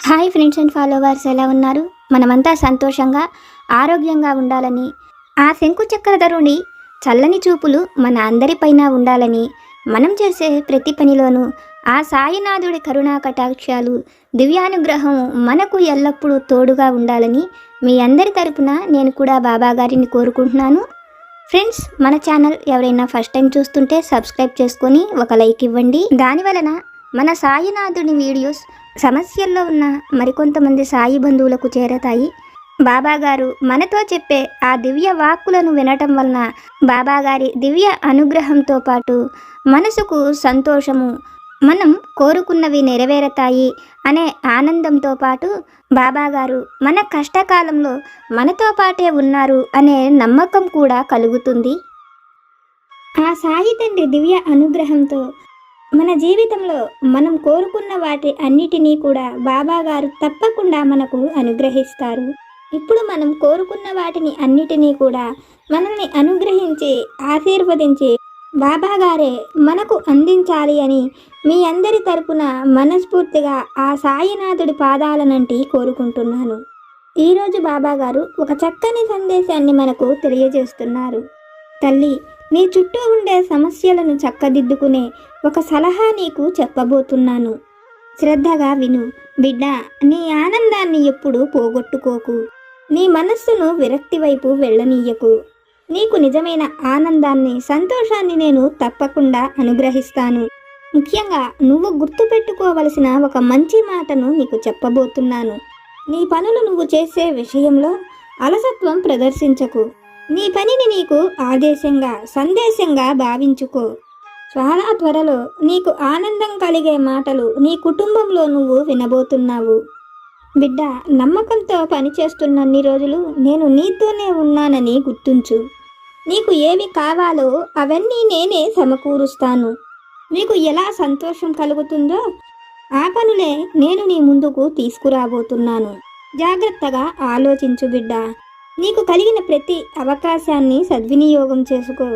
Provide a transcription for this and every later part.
Hi friends and followers, ఎలా ఉన్నారు? మనమంతా సంతోషంగా ఆరోగ్యంగా ఉండాలని, ఆ శంకు చక్రధరుని చల్లని చూపులు మన అందరిపైన ఉండాలని, మనం చేసే ప్రతి పనిలోనూ ఆ సాయినాథుడి కరుణా కటాక్షాలు, దివ్యానుగ్రహం మనకు ఎల్లప్పుడూ తోడుగా ఉండాలని మీ అందరి తరపున నేను కూడా బాబా గారిని కోరుకుంటున్నాను. ఫ్రెండ్స్, మన ఛానల్ ఎవరైనా ఫస్ట్ టైం చూస్తుంటే సబ్స్క్రైబ్ చేసుకొని ఒక లైక్ ఇవ్వండి. దానివలన మన సాయినాథుని వీడియోస్ సమస్యల్లో ఉన్న మరికొంతమంది సాయి బంధువులకు చేరతాయి. బాబాగారు మనతో చెప్పే ఆ దివ్య వాక్కులను వినటం వలన బాబాగారి దివ్య అనుగ్రహంతో పాటు మనసుకు సంతోషము, మనం కోరుకున్నవి నెరవేరతాయి అనే ఆనందంతో పాటు బాబాగారు మన కష్టకాలంలో మనతో పాటే ఉన్నారు అనే నమ్మకం కూడా కలుగుతుంది. ఆ సాయి తండ్రి దివ్య అనుగ్రహంతో మన జీవితంలో మనం కోరుకున్న వాటి అన్నిటినీ కూడా బాబాగారు తప్పకుండా మనకు అనుగ్రహిస్తారు. ఇప్పుడు మనం కోరుకున్న వాటిని అన్నిటినీ కూడా మనల్ని అనుగ్రహించి ఆశీర్వదించి బాబాగారే మనకు అందించాలి అని మీ అందరి తరపున మనస్ఫూర్తిగా ఆ సాయినాథుడి పాదాలనంటి కోరుకుంటున్నాను. ఈరోజు బాబాగారు ఒక చక్కని సందేశాన్ని మనకు తెలియజేస్తున్నారు. తల్లి, నీ చుట్టూ ఉండే సమస్యలను చక్కదిద్దుకునే ఒక సలహా నీకు చెప్పబోతున్నాను. శ్రద్ధగా విను. బిడ్డ, నీ ఆనందాన్ని ఎప్పుడూ పోగొట్టుకోకు. నీ మనస్సును విరక్తి వైపు వెళ్ళనీయకు. నీకు నిజమైన ఆనందాన్ని, సంతోషాన్ని నేను తప్పకుండా అనుగ్రహిస్తాను. ముఖ్యంగా నువ్వు గుర్తుపెట్టుకోవలసిన ఒక మంచి మాటను నీకు చెప్పబోతున్నాను. నీ పనులు నువ్వు చేసే విషయంలో అలసత్వం ప్రదర్శించకు. నీ పనిని నీకు ఆదేశంగా, సందేశంగా భావించుకో. చాలా త్వరలో నీకు ఆనందం కలిగే మాటలు నీ కుటుంబంలో నువ్వు వినబోతున్నావు. బిడ్డ, నమ్మకంతో పనిచేస్తున్నన్ని రోజులు నేను నీతోనే ఉన్నానని గుర్తుంచు. నీకు ఏవి కావాలో అవన్నీ నేనే సమకూరుస్తాను. నీకు ఎలా సంతోషం కలుగుతుందో ఆ పనులే నేను నీ ముందుకు తీసుకురాబోతున్నాను. జాగ్రత్తగా ఆలోచించు బిడ్డ. నీకు కలిగిన ప్రతి అవకాశాన్ని సద్వినియోగం చేసుకో.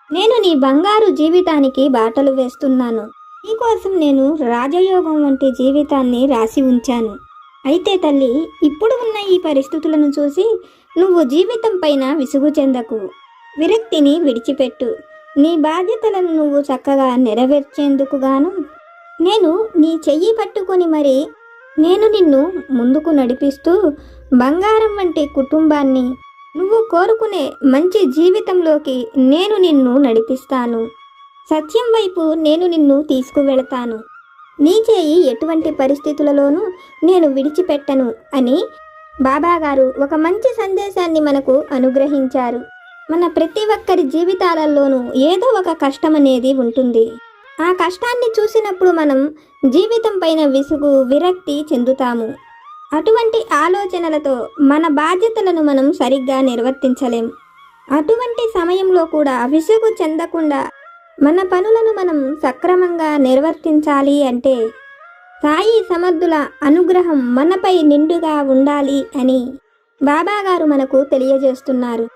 నేను నీ బంగారు జీవితానికి బాటలు వేస్తున్నాను. నీకోసం నేను రాజయోగం వంటి జీవితాన్ని రాసి ఉంచాను. అయితే తల్లి, ఇప్పుడు ఉన్న ఈ పరిస్థితులను చూసి నువ్వు జీవితం పైన విసుగు చెందకు. విరక్తిని విడిచిపెట్టు. నీ బాధ్యతలను నువ్వు చక్కగా నెరవేర్చేందుకు గాను నేను నీ చెయ్యి పట్టుకొని మరి నేను నిన్ను ముందుకు నడిపిస్తూ బంగారం వంటి కుటుంబాన్ని, నువ్వు కోరుకునే మంచి జీవితంలోకి నేను నిన్ను నడిపిస్తాను. సత్యం వైపు నేను నిన్ను తీసుకువెళతాను. నీ చేయి ఎటువంటి పరిస్థితులలోనూ నేను విడిచిపెట్టను అని బాబాగారు ఒక మంచి సందేశాన్ని మనకు అనుగ్రహించారు. మన ప్రతి ఒక్కరి జీవితాలలోనూ ఏదో ఒక కష్టం అనేది ఉంటుంది. ఆ కష్టాన్ని చూసినప్పుడు మనం జీవితం పైన విసుగు, విరక్తి చెందుతాము. అటువంటి ఆలోచనలతో మన బాధ్యతలను మనం సరిగ్గా నిర్వర్తించలేం. అటువంటి సమయంలో కూడా విసుగు చెందకుండా మన పనులను మనం సక్రమంగా నిర్వర్తించాలి అంటే సాయి సమర్థుల అనుగ్రహం మనపై నిండుగా ఉండాలి అని బాబాగారు మనకు తెలియజేస్తున్నారు.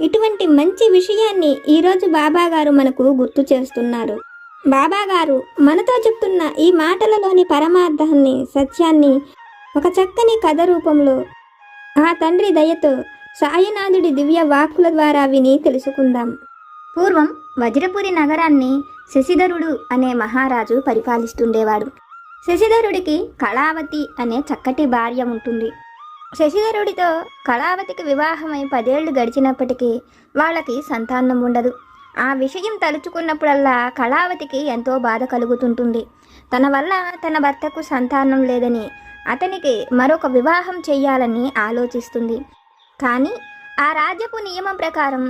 ఇటువంటి మంచి విషయాన్ని ఈరోజు బాబాగారు మనకు గుర్తు చేస్తున్నారు. బాబాగారు మనతో చెప్తున్న ఈ మాటలలోని పరమార్థాన్ని, సత్యాన్ని ఒక చక్కని కథ రూపంలో ఆ తండ్రి దయతో సాయినాథుడి దివ్య వాక్కుల ద్వారా విని తెలుసుకుందాం. పూర్వం వజ్రపురి నగరాన్ని శశిధరుడు అనే మహారాజు పరిపాలిస్తుండేవాడు. శశిధరుడికి కళావతి అనే చక్కటి భార్య ఉంటుంది. శశిధరుడితో కళావతికి వివాహమై 10 ఏళ్లు గడిచినప్పటికీ వాళ్ళకి సంతానం ఉండదు. ఆ విషయం తలుచుకున్నప్పుడల్లా కళావతికి ఎంతో బాధ కలుగుతుంటుంది. తన వల్ల తన భర్తకు సంతానం లేదని అతనికి మరొక వివాహం చెయ్యాలని ఆలోచిస్తుంది. కానీ ఆ రాజ్యపు నియమం ప్రకారం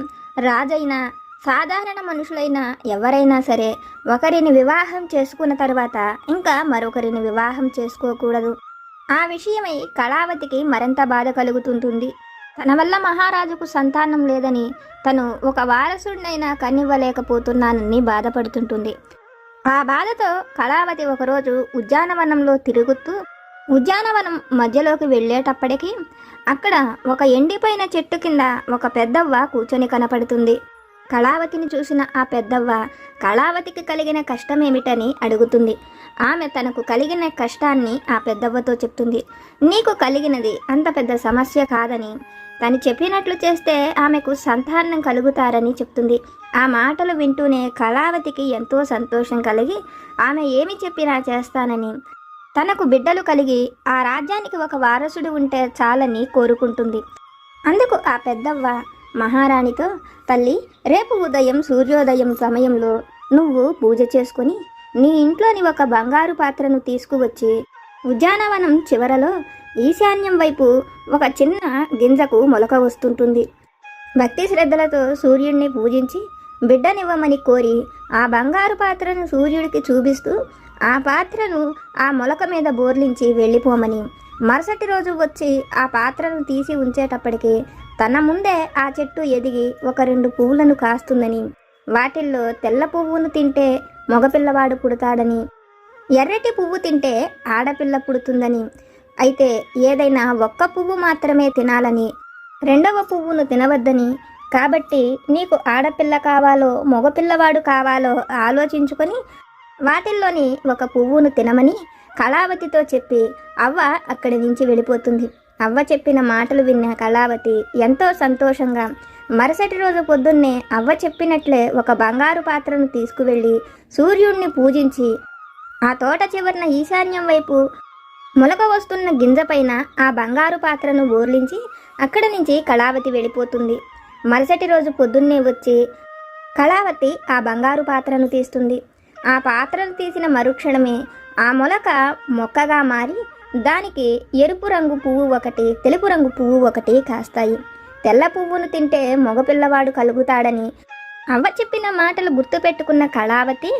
రాజైనా, సాధారణ మనుషులైనా ఎవరైనా సరే ఒకరిని వివాహం చేసుకున్న తర్వాత ఇంకా మరొకరిని వివాహం చేసుకోకూడదు. ఆ విషయమై కళావతికి మరింత బాధ కలుగుతుంటుంది. తన వల్ల మహారాజుకు సంతానం లేదని, తను ఒక వారసుడినైనా కనివ్వలేకపోతున్నానని బాధపడుతుంటుంది. ఆ బాధతో కళావతి ఒకరోజు ఉద్యానవనంలో తిరుగుతూ ఉద్యానవనం మధ్యలోకి వెళ్ళేటప్పటికీ అక్కడ ఒక ఎండిపోయిన చెట్టు కింద ఒక పెద్దవ్వ కూర్చొని కనపడుతుంది. కళావతిని చూసిన ఆ పెద్దవ్వ కళావతికి కలిగిన కష్టమేమిటని అడుగుతుంది. ఆమె తనకు కలిగిన కష్టాన్ని ఆ పెద్దవ్వతో చెప్తుంది. నీకు కలిగినది అంత పెద్ద సమస్య కాదని, తను చెప్పినట్లు చేస్తే ఆమెకు సంతానం కలుగుతారని చెప్తుంది. ఆ మాటలు వింటూనే కళావతికి ఎంతో సంతోషం కలిగి ఆమె ఏమి చెప్పినా చేస్తానని, తనకు బిడ్డలు కలిగి ఆ రాజ్యానికి ఒక వారసుడు ఉంటే చాలని కోరుకుంటుంది. అందుకు ఆ పెద్దవ్వ మహారాణితో, తల్లి, రేపు ఉదయం సూర్యోదయం సమయంలో నువ్వు పూజ చేసుకుని నీ ఇంట్లోని ఒక బంగారు పాత్రను తీసుకువచ్చి ఉద్యానవనం చివరలో ఈశాన్యం వైపు ఒక చిన్న గింజకు మొలక వస్తుంటుంది. భక్తి శ్రద్ధలతో సూర్యుడిని పూజించి బిడ్డనివ్వమని కోరి ఆ బంగారు పాత్రను సూర్యుడికి చూపిస్తూ ఆ పాత్రను ఆ మొలక మీద బోర్లించి వెళ్ళిపోమని, మరుసటి రోజు వచ్చి ఆ పాత్రను తీసి ఉంచేటప్పటికి తన ముందే ఆ చెట్టు ఎదిగి ఒక 2 పువ్వులను కాస్తుందని, వాటిల్లో తెల్ల పువ్వును తింటే మగపిల్లవాడు పుడతాడని, ఎర్రటి పువ్వు తింటే ఆడపిల్ల పుడుతుందని, అయితే ఏదైనా ఒక్క పువ్వు మాత్రమే తినాలని, 2వ పువ్వును తినవద్దని, కాబట్టి నీకు ఆడపిల్ల కావాలో మగపిల్లవాడు కావాలో ఆలోచించుకొని వాటిల్లోని ఒక పువ్వును తినమని కళావతితో చెప్పి అవ్వ అక్కడి నుంచి వెళ్ళిపోతుంది. అవ్వ చెప్పిన మాటలు విన్న కళావతి ఎంతో సంతోషంగా మరుసటి రోజు పొద్దున్నే అవ్వ చెప్పినట్లే ఒక బంగారు పాత్రను తీసుకువెళ్ళి సూర్యుడిని పూజించి ఆ తోట చివరన ఈశాన్యం వైపు మొలక వస్తున్న గింజపైన ఆ బంగారు పాత్రను బోర్లించి అక్కడి నుంచి కళావతి వెళ్ళిపోతుంది. మరుసటి రోజు పొద్దున్నే వచ్చి కళావతి ఆ బంగారు పాత్రను తీస్తుంది. ఆ పాత్రను తీసిన మరుక్షణమే ఆ మొలక మొక్కగా మారి దానికి ఎరుపు రంగు పువ్వు ఒకటి, తెలుపు రంగు పువ్వు ఒకటి కాస్తాయి. తెల్ల పువ్వును తింటే మగపిల్లవాడు కలుగుతాడని అవ్వ చెప్పిన మాటలు గుర్తుపెట్టుకున్న కళావతి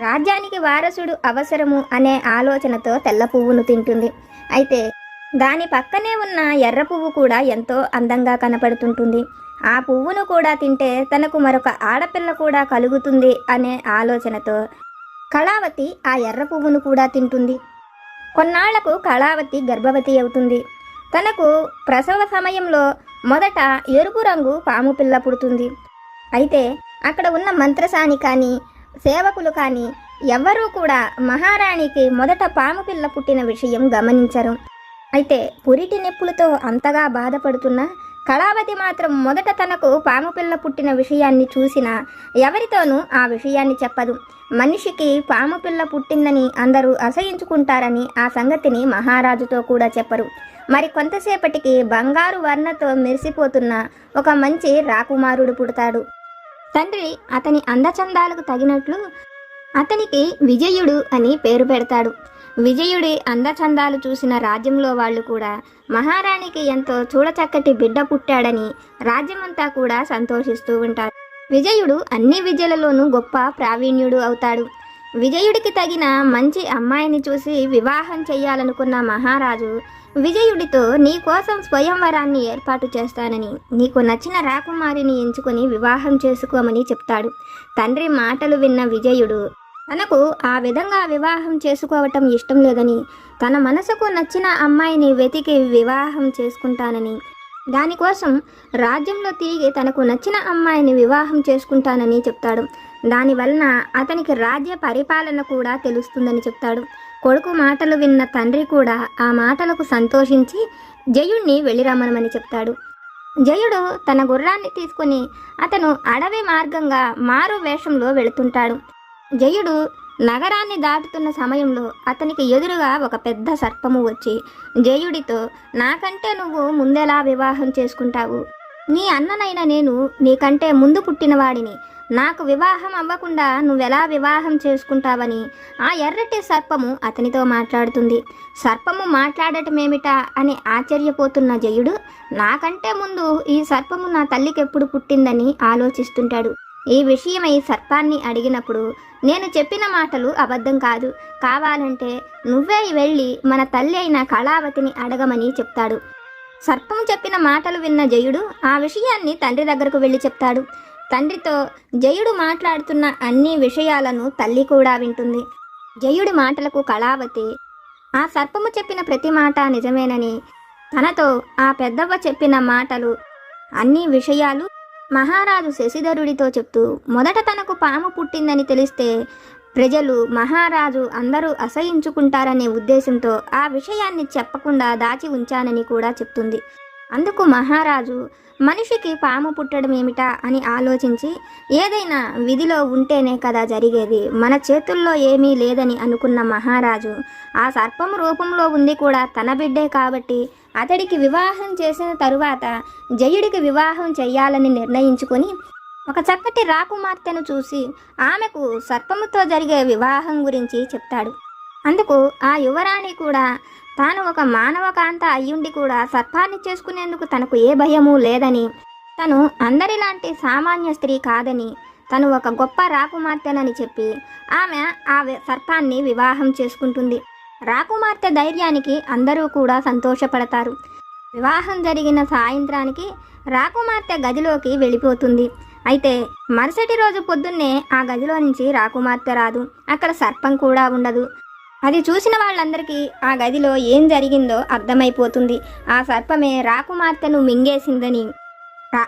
రాజ్యానికి వారసుడు అవసరము అనే ఆలోచనతో తెల్ల పువ్వును తింటుంది. అయితే దాని పక్కనే ఉన్న ఎర్ర పువ్వు కూడా ఎంతో అందంగా కనపడుతుంటుంది. ఆ పువ్వును కూడా తింటే తనకు మరొక ఆడపిల్ల కూడా కలుగుతుంది అనే ఆలోచనతో కళావతి ఆ ఎర్ర పువ్వును కూడా తింటుంది. కొన్నాళ్లకు కళావతి గర్భవతి అవుతుంది. తనకు ప్రసవ సమయంలో మొదట ఎరుపు రంగు పాము పిల్ల పుడుతుంది. అయితే అక్కడ ఉన్న మంత్రసాని కానీ సేవకులు కానీ ఎవ్వరూ కూడా మహారాణికి మొదట పాము పిల్ల పుట్టిన విషయం గమనించరు. అయితే పురిటి నొప్పులతో అంతగా బాధపడుతున్న కళావతి మాత్రం మొదట తనకు పాము పిల్ల పుట్టిన విషయాన్ని చూసినా ఎవరితోనూ ఆ విషయాన్ని చెప్పదు. మనిషికి పాము పిల్ల పుట్టిందని అందరూ అసహించుకుంటారని ఆ సంగతిని మహారాజుతో కూడా చెప్పరు. మరి కొంతసేపటికి బంగారు వర్ణతో మెరిసిపోతున్న ఒక మంచి రాకుమారుడు పుడతాడు. తండ్రి అతని అందచందాలకు తగినట్లు అతనికి విజయుడు అని పేరు పెడతాడు. విజయుడి అందచందాలు చూసిన రాజ్యంలో వాళ్ళు కూడా మహారాణికి ఎంతో చూడచక్కటి బిడ్డ పుట్టాడని రాజ్యమంతా కూడా సంతోషిస్తూ ఉంటారు. విజయుడు అన్ని విద్యలలోనూ గొప్ప ప్రావీణ్యుడు అవుతాడు. విజయుడికి తగిన మంచి అమ్మాయిని చూసి వివాహం చేయాలనుకున్న మహారాజు విజయుడితో నీ కోసం స్వయంవరాన్ని ఏర్పాటు చేస్తానని, నీకు నచ్చిన రాకుమారిని ఎంచుకొని వివాహం చేసుకోమని చెప్తాడు. తండ్రి మాటలు విన్న విజయుడు తనకు ఆ విధంగా వివాహం చేసుకోవటం ఇష్టం లేదని, తన మనసుకు నచ్చిన అమ్మాయిని వెతికి వివాహం చేసుకుంటానని, దానికోసం రాజ్యంలో తిరిగి తనకు నచ్చిన అమ్మాయిని వివాహం చేసుకుంటానని చెప్తాడు. దానివలన అతనికి రాజ్య పరిపాలన కూడా తెలుస్తుందని చెప్తాడు. కొడుకు మాటలు విన్న తండ్రి కూడా ఆ మాటలకు సంతోషించి జయుడిని వెళ్ళిరమ్మనమని చెప్తాడు. జయుడు తన గుర్రాన్ని తీసుకుని అతను అడవి మార్గంగా మారు వేషంలో వెళుతుంటాడు. జయుడు నగరాన్ని దాటుతున్న సమయంలో అతనికి ఎదురుగా ఒక పెద్ద సర్పము వచ్చి జయుడితో, నాకంటే నువ్వు ముందెలా వివాహం చేసుకుంటావు? నీ అన్ననైన నేను నీకంటే ముందు పుట్టినవాడిని, నాకు వివాహం అవ్వకుండా నువ్వెలా వివాహం చేసుకుంటావని ఆ ఎర్రటి సర్పము అతనితో మాట్లాడుతుంది. సర్పము మాట్లాడటమేమిటా అని ఆశ్చర్యపోతున్న జయుడు, నాకంటే ముందు ఈ సర్పము నా తల్లికి ఎప్పుడు పుట్టిందని ఆలోచిస్తుంటాడు. ఈ విషయమై సర్పాన్ని అడిగినప్పుడు, నేను చెప్పిన మాటలు అబద్ధం కాదు, కావాలంటే నువ్వే వెళ్ళి మన తల్లి అయిన కళావతిని అడగమని చెప్తాడు. సర్పం చెప్పిన మాటలు విన్న జయుడు ఆ విషయాన్ని తండ్రి దగ్గరకు వెళ్ళి చెప్తాడు. తండ్రితో జయుడు మాట్లాడుతున్న అన్ని విషయాలను తల్లి కూడా వింటుంది. జయుడి మాటలకు కళావతి ఆ సర్పము చెప్పిన ప్రతి మాట నిజమేనని, తనతో ఆ పెద్దవ్వ చెప్పిన మాటలు అన్ని విషయాలు మహారాజు శశిధరుడితో చెప్తూ, మొదట తనకు పాము పుట్టిందని తెలిస్తే ప్రజలు మహారాజు అందరూ అసహించుకుంటారనే ఉద్దేశంతో ఆ విషయాన్ని చెప్పకుండా దాచి ఉంచానని కూడా చెప్తుంది. అందుకు మహారాజు మనిషికి పాము పుట్టడం ఏమిటా అని ఆలోచించి, ఏదైనా విధిలో ఉంటేనే కదా జరిగేది, మన చేతుల్లో ఏమీ లేదని అనుకున్న మహారాజు ఆ సర్పం రూపంలో ఉంది కూడా తన బిడ్డే కాబట్టి అతడికి వివాహం చేసిన తరువాత జయుడికి వివాహం చెయ్యాలని నిర్ణయించుకొని ఒక చక్కటి రాకుమార్తెను చూసి ఆమెకు సర్పముతో జరిగే వివాహం గురించి చెప్తాడు. అందుకు ఆ యువరాణి కూడా తాను ఒక మానవకాంత అయ్యుండి కూడా సర్పాన్ని చేసుకునేందుకు తనకు ఏ భయము లేదని, తను అందరిలాంటి సామాన్య స్త్రీ కాదని, తను ఒక గొప్ప రాకుమార్తెనని చెప్పి ఆమె ఆ సర్పాన్ని వివాహం చేసుకుంటుంది. రాకుమార్తె ధైర్యానికి అందరూ కూడా సంతోషపడతారు. వివాహం జరిగిన సాయంత్రానికి రాకుమార్తె గదిలోకి వెళ్ళిపోతుంది. అయితే మరుసటి రోజు పొద్దున్నే ఆ గదిలో నుంచి రాకుమార్తె రాదు. అక్కడ సర్పం కూడా ఉండదు. అది చూసిన వాళ్ళందరికీ ఆ గదిలో ఏం జరిగిందో అర్థమైపోతుంది. ఆ సర్పమే రాకుమార్తెను మింగేసిందని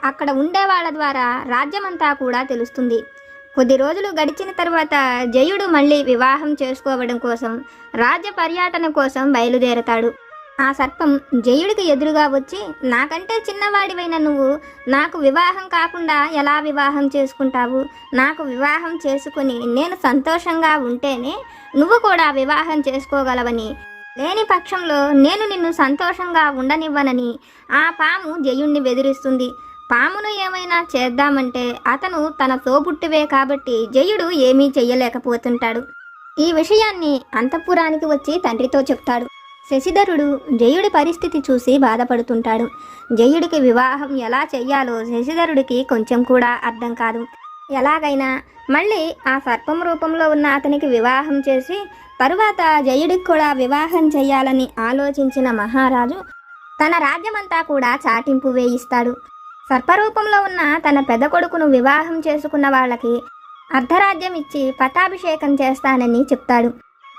అక్కడ ఉండే వాళ్ళ ద్వారా రాజ్యమంతా కూడా తెలుస్తుంది. కొద్ది రోజులు గడిచిన తర్వాత జయుడు మళ్ళీ వివాహం చేసుకోవడం కోసం రాజ్య పర్యటన కోసం బయలుదేరతాడు. ఆ సర్పం జయుడికి ఎదురుగా వచ్చి, నాకంటే చిన్నవాడివైన నువ్వు నాకు వివాహం కాకుండా ఎలా వివాహం చేసుకుంటావు? నాకు వివాహం చేసుకుని నేను సంతోషంగా ఉంటేనే నువ్వు కూడా వివాహం చేసుకోగలవని, లేని పక్షంలో నేను నిన్ను సంతోషంగా ఉండనివ్వనని ఆ పాము జయుణ్ణి బెదిరిస్తుంది. పామును ఏమైనా చేద్దామంటే అతను తన తోబుట్టువే కాబట్టి జయుడు ఏమీ చెయ్యలేకపోతుంటాడు. ఈ విషయాన్ని అంతఃపురానికి వచ్చి తండ్రితో చెప్తాడు. శశిధరుడు జయుడి పరిస్థితి చూసి బాధపడుతుంటాడు. జయుడికి వివాహం ఎలా చెయ్యాలో శశిధరుడికి కొంచెం కూడా అర్థం కాదు. ఎలాగైనా మళ్ళీ ఆ సర్పం రూపంలో ఉన్న అతనికి వివాహం చేసి తరువాత జయుడికి కూడా వివాహం చెయ్యాలని ఆలోచించిన మహారాజు తన రాజ్యమంతా కూడా చాటింపు వేయిస్తాడు. సర్పరూపంలో ఉన్న తన పెద్ద కొడుకును వివాహం చేసుకున్న వాళ్ళకి అర్ధరాజ్యం ఇచ్చి పట్టాభిషేకం చేస్తానని చెప్తాడు.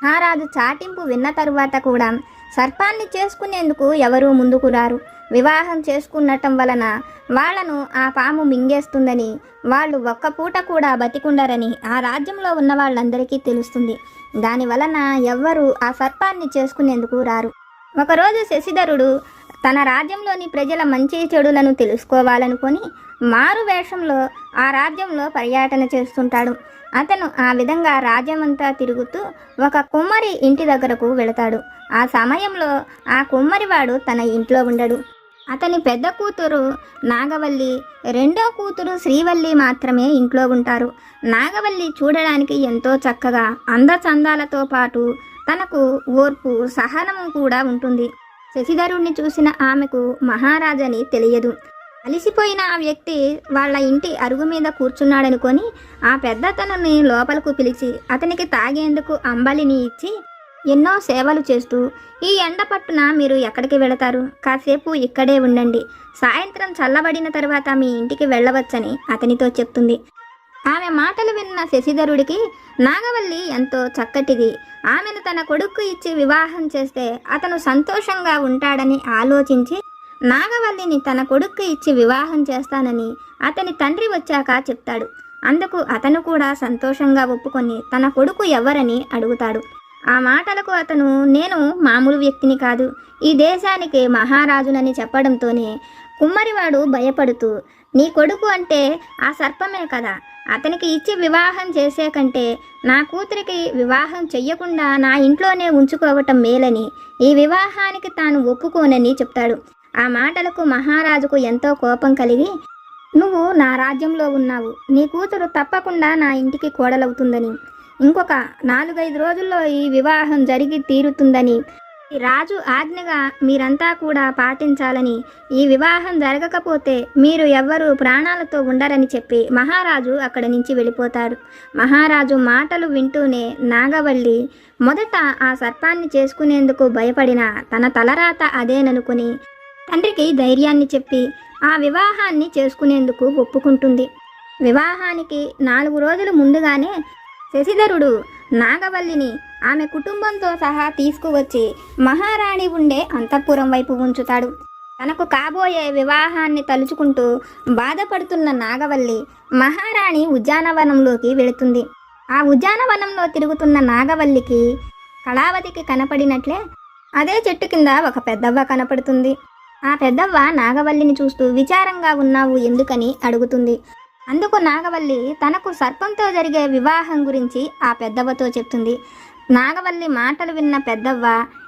మహారాజు చాటింపు విన్న తరువాత కూడా సర్పాన్ని చేసుకునేందుకు ఎవరూ ముందుకు రారు. వివాహం చేసుకున్నటం వలన వాళ్లను ఆ పాము మింగేస్తుందని, వాళ్ళు ఒక్క పూట కూడా బతికుండరని ఆ రాజ్యంలో ఉన్న వాళ్ళందరికీ తెలుస్తుంది. దానివలన ఎవ్వరూ ఆ సర్పాన్ని చేసుకునేందుకు రారు. ఒకరోజు శశిధరుడు తన రాజ్యంలోని ప్రజల మంచి చెడులను తెలుసుకోవాలనుకొని మారు వేషంలో ఆ రాజ్యంలో పర్యటన చేస్తుంటాడు. అతను ఆ విధంగా రాజ్యమంతా తిరుగుతూ ఒక కుమ్మరి ఇంటి దగ్గరకు వెళతాడు. ఆ సమయంలో ఆ కుమ్మరివాడు తన ఇంట్లో ఉండడు. అతని పెద్ద కూతురు నాగవల్లి, రెండో కూతురు శ్రీవల్లి మాత్రమే ఇంట్లో ఉంటారు. నాగవల్లి చూడడానికి ఎంతో చక్కగా అందచందాలతో పాటు తనకు ఓర్పు సహనము కూడా ఉంటుంది. శశిధరుణ్ణి చూసిన ఆమెకు మహారాజని తెలియదు. అలిసిపోయిన ఆ వ్యక్తి వాళ్ళ ఇంటి అరుగు మీద కూర్చున్నాడనుకొని ఆ పెద్దతనుని లోపలకు పిలిచి అతనికి తాగేందుకు అంబలిని ఇచ్చి ఎన్నో సేవలు చేస్తూ, ఈ ఎండ పట్టున మీరు ఎక్కడికి వెళతారు? కాసేపు ఇక్కడే ఉండండి, సాయంత్రం చల్లబడిన తర్వాత మీ ఇంటికి వెళ్ళవచ్చని అతనితో చెప్తుంది. ఆమె మాటలు విన్న శశిధరుడికి నాగవల్లి ఎంతో చక్కటిది, ఆమెను తన కొడుకు ఇచ్చి వివాహం చేస్తే అతను సంతోషంగా ఉంటాడని ఆలోచించి నాగవల్లిని తన కొడుకు ఇచ్చి వివాహం చేస్తానని అతని తండ్రి వచ్చాక చెప్తాడు. అందుకు అతను కూడా సంతోషంగా ఒప్పుకొని తన కొడుకు ఎవరని అడుగుతాడు. ఆ మాటలకు అతను, నేను మామూలు వ్యక్తిని కాదు, ఈ దేశానికి మహారాజునని చెప్పడంతోనే కుమ్మరివాడు భయపడుతూ, నీ కొడుకు అంటే ఆ సర్పమే కదా, అతనికి ఇచ్చి వివాహం చేసే కంటే నా కూతురికి వివాహం చెయ్యకుండా నా ఇంట్లోనే ఉంచుకోవటం మేలని, ఈ వివాహానికి తాను ఒప్పుకోనని చెప్తాడు. ఆ మాటలకు మహారాజుకు ఎంతో కోపం కలిగి, నువ్వు నా రాజ్యంలో ఉన్నావు, నీ కూతురు తప్పకుండా నా ఇంటికి కోడలవుతుందని, ఇంకొక 4-5 రోజుల్లో ఈ వివాహం జరిగి తీరుతుందని, ఈ రాజు ఆజ్ఞగా మీరంతా కూడా పాటించాలని, ఈ వివాహం జరగకపోతే మీరు ఎవ్వరూ ప్రాణాలతో ఉండరని చెప్పి మహారాజు అక్కడి నుంచి వెళ్ళిపోతారు. మహారాజు మాటలు వింటూనే నాగవల్లి మొదట ఆ సర్పాన్ని చేసుకునేందుకు భయపడిన తన తలరాత అదేననుకుని తండ్రికి ధైర్యాన్ని చెప్పి ఆ వివాహాన్ని చేసుకునేందుకు ఒప్పుకుంటుంది. వివాహానికి 4 రోజులు ముందుగానే శశిధరుడు నాగవల్లిని ఆమె కుటుంబంతో సహా తీసుకువచ్చి మహారాణి ఉండే అంతఃపురం వైపు ఉంచుతాడు. తనకు కాబోయే వివాహాన్ని తలుచుకుంటూ బాధపడుతున్న నాగవల్లి మహారాణి ఉద్యానవనంలోకి వెళుతుంది. ఆ ఉద్యానవనంలో తిరుగుతున్న నాగవల్లికి కళావతికి కనపడినట్లే అదే చెట్టు కింద ఒక పెద్దవ్వ కనపడుతుంది. ఆ పెద్దవ్వ నాగవల్లిని చూస్తూ విచారంగా ఉన్నావు ఎందుకని అడుగుతుంది. అందుకు నాగవల్లి తనకు సర్పంతో జరిగే వివాహం గురించి ఆ పెద్దవ్వతో చెప్తుంది. నాగవల్లి మాటలు విన్న పెద్దవ్వ,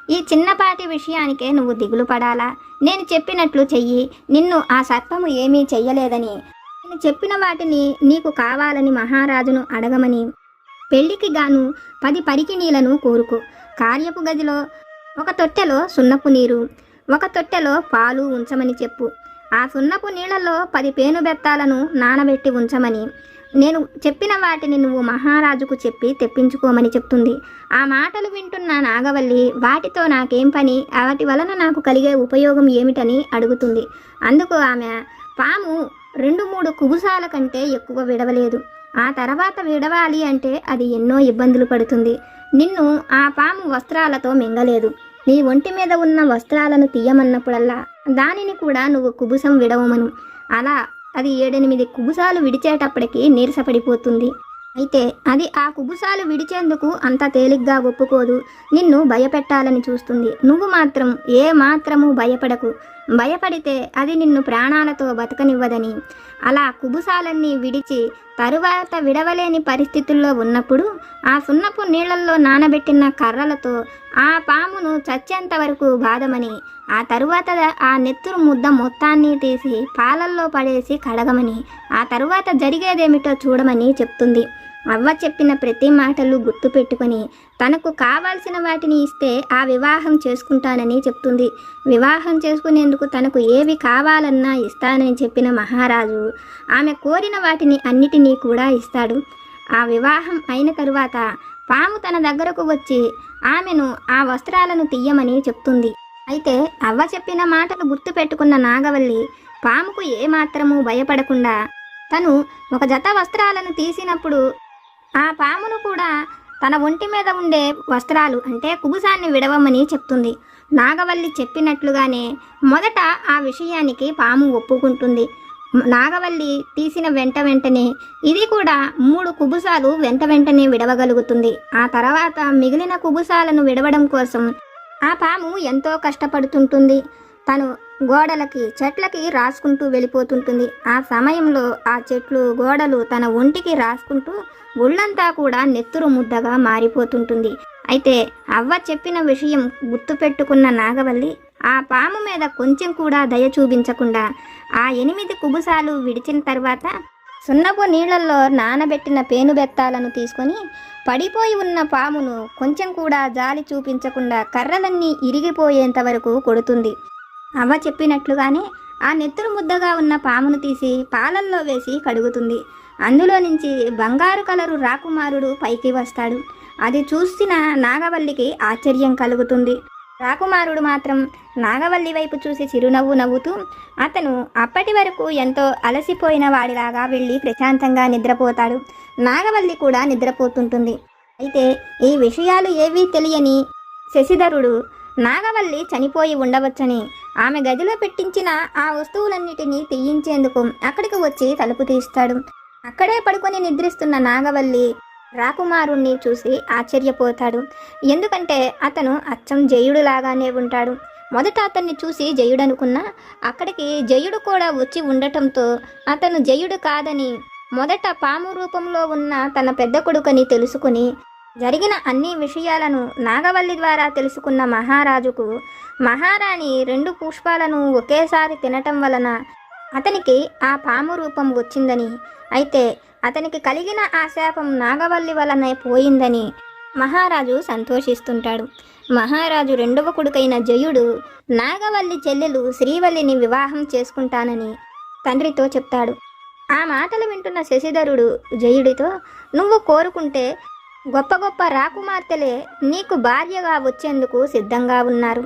ఈ చిన్నపాటి విషయానికే నువ్వు దిగులు పడాలా? నేను చెప్పినట్లు చెయ్యి, నిన్ను ఆ సర్పము ఏమీ చెయ్యలేదని, నేను చెప్పిన వాటిని నీకు కావాలని మహారాజును అడగమని, పెళ్లికి గాను 10 పరికిణీలను కోరుకో. కార్యపు గదిలో ఒక తొట్టెలో సున్నపు నీరు, ఒక తొట్టెలో పాలు ఉంచమని చెప్పు. ఆ సున్నపు నీళ్లలో 10 పేనుబెత్తాలను నానబెట్టి ఉంచమని, నేను చెప్పిన వాటిని నువ్వు మహారాజుకు చెప్పి తెప్పించుకోమని చెప్తుంది. ఆ మాటలు వింటున్న నాగవల్లి, వాటితో నాకేం పని, వాటి వలన నాకు కలిగే ఉపయోగం ఏమిటని అడుగుతుంది. అందుకు ఆమె, పాము 2-3 కుబుసాల కంటే ఎక్కువ విడవలేదు. ఆ తర్వాత విడవాలి అంటే అది ఎన్నో ఇబ్బందులు పడుతుంది. నిన్ను ఆ పాము వస్త్రాలతో మింగలేదు. నీ ఒంటి మీద ఉన్న వస్త్రాలను తీయమన్నప్పుడల్లా దానిని కూడా నువ్వు కుబుసం విడవమను. అలా అది 7-8 కుబుసాలు విడిచేటప్పటికి నీరసపడిపోతుంది. అయితే అది ఆ కుబుసాలు విడిచేందుకు అంత తేలిగ్గా ఒప్పుకోదు. నిన్ను భయపెట్టాలని చూస్తుంది. నువ్వు మాత్రం ఏ మాత్రము భయపడకు. భయపడితే అది నిన్ను ప్రాణాలతో బతకనివ్వదని, అలా కుబుసాలన్నీ విడిచి తరువాత విడవలేని పరిస్థితుల్లో ఉన్నప్పుడు ఆ సున్నపు నీళ్లల్లో నానబెట్టిన కర్రలతో ఆ పామును చచ్చేంత వరకు బాధమని, ఆ తరువాత ఆ నెత్తురు ముద్ద మొత్తాన్ని తీసి పాలల్లో పడేసి కడగమని, ఆ తరువాత జరిగేదేమిటో చూడమని చెప్తుంది. అవ్వ చెప్పిన ప్రతి మాటలు గుర్తు పెట్టుకొని తనకు కావాల్సిన వాటిని ఇస్తే ఆ వివాహం చేసుకుంటానని చెప్తుంది. వివాహం చేసుకునేందుకు తనకు ఏవి కావాలన్నా ఇస్తానని చెప్పిన మహారాజు ఆమె కోరిన వాటిని అన్నిటినీ కూడా ఇస్తాడు. ఆ వివాహం అయిన తరువాత పాము తన దగ్గరకు వచ్చి ఆమెను ఆ వస్త్రాలను తీయమని చెప్తుంది. అయితే అవ్వ చెప్పిన మాటలు గుర్తు పెట్టుకున్న నాగవల్లి పాముకు ఏమాత్రము భయపడకుండా తను ఒక జత వస్త్రాలను తీసినప్పుడు ఆ పామును కూడా తన ఒంటి మీద ఉండే వస్త్రాలు అంటే కుబుసాన్ని విడవమని చెప్తుంది. నాగవల్లి చెప్పినట్లుగానే మొదట ఆ విషయానికి పాము ఒప్పుకుంటుంది. నాగవల్లి తీసిన వెంటనే ఇది కూడా 3 కుబుసాలు వెంటనే విడవగలుగుతుంది. ఆ తర్వాత మిగిలిన కుబుసాలను విడవడం కోసం ఆ పాము ఎంతో కష్టపడుతుంటుంది. తను గోడలకి చెట్లకి రాసుకుంటూ వెళ్ళిపోతుంటుంది. ఆ సమయంలో ఆ చెట్లు గోడలు తన ఒంటికి రాసుకుంటూ ఒళ్ళంతా కూడా నెత్తురు ముద్దగా మారిపోతుంటుంది. అయితే అవ్వ చెప్పిన విషయం గుర్తుపెట్టుకున్న నాగవల్లి ఆ పాము మీద కొంచెం కూడా దయ చూపించకుండా ఆ 8 కుబుసాలు విడిచిన తర్వాత సున్నపు నీళ్లలో నానబెట్టిన పేనుబెత్తాలను తీసుకొని పడిపోయి ఉన్న పామును కొంచెం కూడా జాలి చూపించకుండా కర్రలన్నీ ఇరిగిపోయేంత వరకు కొడుతుంది. అవ్వ చెప్పినట్లుగానే ఆ నెత్తురు ముద్దగా ఉన్న పామును తీసి పాలల్లో వేసి కడుగుతుంది. అందులో నుంచి బంగారు కలరు రాకుమారుడు పైకి వస్తాడు. అది చూసిన నాగవల్లికి ఆశ్చర్యం కలుగుతుంది. రాకుమారుడు మాత్రం నాగవల్లి వైపు చూసి చిరునవ్వు నవ్వుతూ అతను అప్పటి వరకు ఎంతో అలసిపోయిన వాడిలాగా వెళ్ళి ప్రశాంతంగా నిద్రపోతాడు. నాగవల్లి కూడా నిద్రపోతుంటుంది. అయితే ఈ విషయాలు ఏవీ తెలియని శశిధరుడు నాగవల్లి చనిపోయి ఉండవచ్చని ఆమె గదిలో పెట్టించిన ఆ వస్తువులన్నిటినీ తీయించేందుకు అక్కడికి వచ్చి తలుపు తీస్తాడు. అక్కడే పడుకొని నిద్రిస్తున్న నాగవల్లి రాకుమారుణ్ణి చూసి ఆశ్చర్యపోతాడు. ఎందుకంటే అతను అచ్చం జయుడులాగానే ఉంటాడు. మొదట అతన్ని చూసి జయుడనుకున్నా అక్కడికి జయుడు కూడా వచ్చి ఉండటంతో అతను జయుడు కాదని మొదట పాము రూపంలో ఉన్న తన పెద్ద కొడుకని తెలుసుకుని జరిగిన అన్ని విషయాలను నాగవల్లి ద్వారా తెలుసుకున్న మహారాజుకు మహారాణి 2 పుష్పాలను ఒకేసారి తినటం వలన అతనికి ఆ పాము రూపం వచ్చిందని, అయితే అతనికి కలిగిన ఆ శాపం నాగవల్లి వలనే పోయిందని మహారాజు సంతోషిస్తుంటాడు. మహారాజు 2వ కొడుకైన జయుడు నాగవల్లి చెల్లెలు శ్రీవల్లిని వివాహం చేసుకుంటానని తండ్రితో చెప్తాడు. ఆ మాటలు వింటున్న శశిధరుడు జయుడితో, నువ్వు కోరుకుంటే గొప్ప గొప్ప రాకుమార్తెలే నీకు భార్యగా వచ్చేందుకు సిద్ధంగా ఉన్నారు.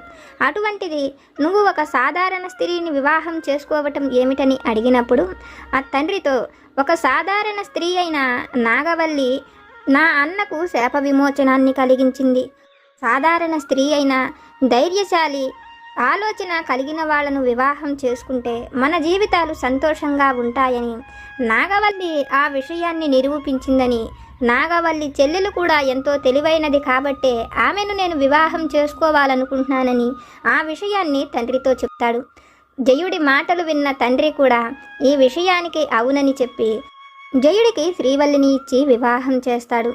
అటువంటిది నువ్వు ఒక సాధారణ స్త్రీని వివాహం చేసుకోవటం ఏమిటని అడిగినప్పుడు ఆ తండ్రితో, ఒక సాధారణ స్త్రీ అయిన నాగవల్లి నా అన్నకు శాప విమోచనాన్ని కలిగించింది. సాధారణ స్త్రీ అయిన ధైర్యశాలి ఆలోచన కలిగిన వాళ్ళను వివాహం చేసుకుంటే మన జీవితాలు సంతోషంగా ఉంటాయని నాగవల్లి ఆ విషయాన్ని నిరూపించిందని, నాగవల్లి చెల్లెలు కూడా ఎంతో తెలివైనది కాబట్టే ఆమెను నేను వివాహం చేసుకోవాలనుకుంటున్నానని ఆ విషయాన్ని తండ్రితో చెప్తాడు. జయుడి మాటలు విన్న తండ్రి కూడా ఈ విషయానికి అవునని చెప్పి జయుడికి శ్రీవల్లిని ఇచ్చి వివాహం చేస్తాడు.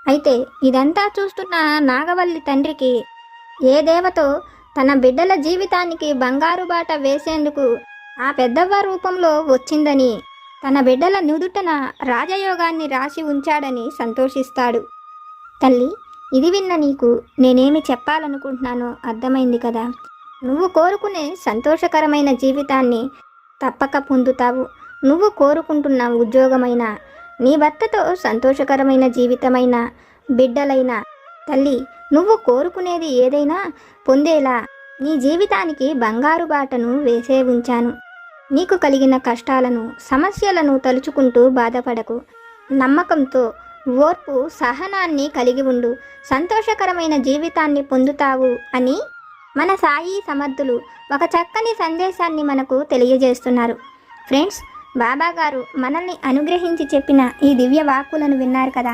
అయితే ఇదంతా చూస్తున్న నాగవల్లి తండ్రికి ఏ దేవతో తన బిడ్డల జీవితానికి బంగారు బాట వేసేందుకు ఆ పెద్దవ్వ రూపంలో వచ్చిందని, తన బిడ్డల నుదుటన రాజయోగాన్ని రాసి ఉంచాడని సంతోషిస్తాడు. తల్లి, ఇది విన్న నీకు నేనేమి చెప్పాలనుకుంటున్నానో అర్థమైంది కదా. నువ్వు కోరుకునే సంతోషకరమైన జీవితాన్ని తప్పక పొందుతావు. నువ్వు కోరుకుంటున్న ఉద్యోగమైనా, నీ భర్తతో సంతోషకరమైన జీవితమైన, బిడ్డలైనా, తల్లి నువ్వు కోరుకునేది ఏదైనా పొందేలా నీ జీవితానికి బంగారు బాటను వేసే ఉంచాను. నీకు కలిగిన కష్టాలను, సమస్యలను తలుచుకుంటూ బాధపడకు. నమ్మకంతో, ఓర్పు, సహనాన్ని కలిగి ఉండు. సంతోషకరమైన జీవితాన్ని పొందుతావు అని మన సాయి సమర్థులు ఒక చక్కని సందేశాన్ని మనకు తెలియజేస్తున్నారు. ఫ్రెండ్స్, బాబాగారు మనల్ని అనుగ్రహించి చెప్పిన ఈ దివ్య వాక్కులను విన్నారు కదా.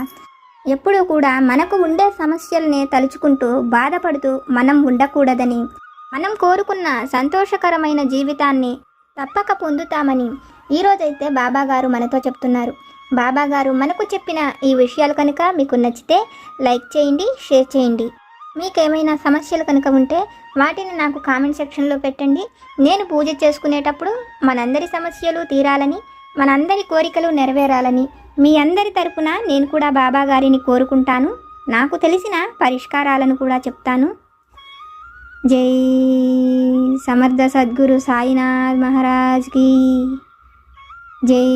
ఎప్పుడూ కూడా మనకు ఉండే సమస్యల్ని తలుచుకుంటూ బాధపడుతూ మనం ఉండకూడదని, మనం కోరుకున్న సంతోషకరమైన జీవితాన్ని తప్పక పొందుతామని ఈరోజైతే బాబాగారు మనతో చెప్తున్నారు. బాబాగారు మనకు చెప్పిన ఈ విషయాలు కనుక మీకు నచ్చితే లైక్ చేయండి, షేర్ చేయండి. మీకేమైనా సమస్యలు కనుక ఉంటే వాటిని నాకు కామెంట్ సెక్షన్లో పెట్టండి. నేను పూజ చేసుకునేటప్పుడు మనందరి సమస్యలు తీరాలని, మనందరి కోరికలు నెరవేరాలని మీ అందరి తరపున నేను కూడా బాబాగారిని కోరుకుంటాను. నాకు తెలిసిన పరిష్కారాలను కూడా చెప్తాను. జై సమర్థ సద్గురు సాయినాథ్ మహారాజ్కి జై.